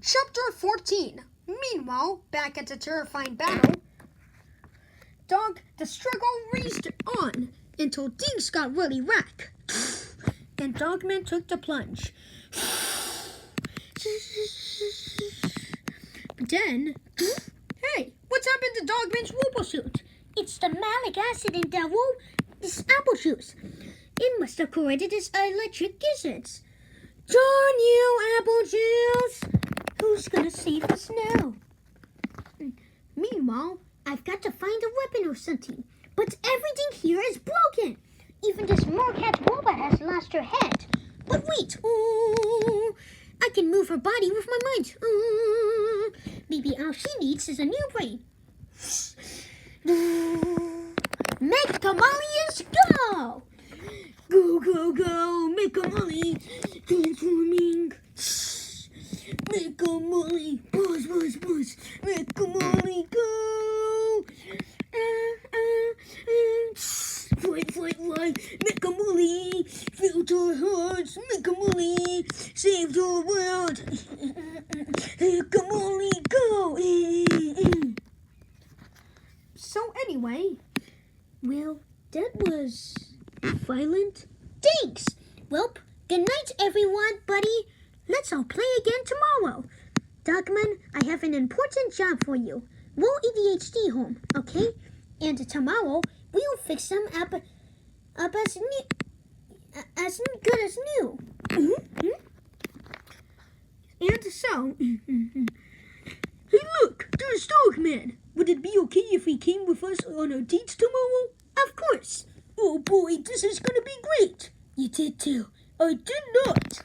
Chapter 14. Meanwhile, back at the terrifying battle, the struggle raged on until things got really whack. And Dogman took the plunge. But then, hey, what's happened to Dogman's robo-suit? It's the malic acid in this apple juice. It must have corroded his electric gizzards. Darn you, apple juice! Who's gonna save us now? Meanwhile, I've got to find a weapon or something. But everything here is broken. Even this Morcat Boba has lost her head. But wait, I can move her body with my mind. Maybe all she needs is a new brain. Megamolians, go! Go, go, go, Megamoli, transforming. Megamoli, buzz, buzz, buzz, Megamoli, go! Fight, fight, fight, Megamoli, filled our hearts, Megamoli, saved our world, Megamoli, go! So anyway, Well, that was violent. thanks. Well, good night, everyone, buddy. Let's all play again tomorrow. Dogman, I have an important job for you. We'll ADHD home, okay? And tomorrow, we'll fix them up as good as new. And so, hey look, there's Dogman. Would it be okay if he came with us on our dates tomorrow? Of course. Oh boy, this is gonna be great. You did too. I did not.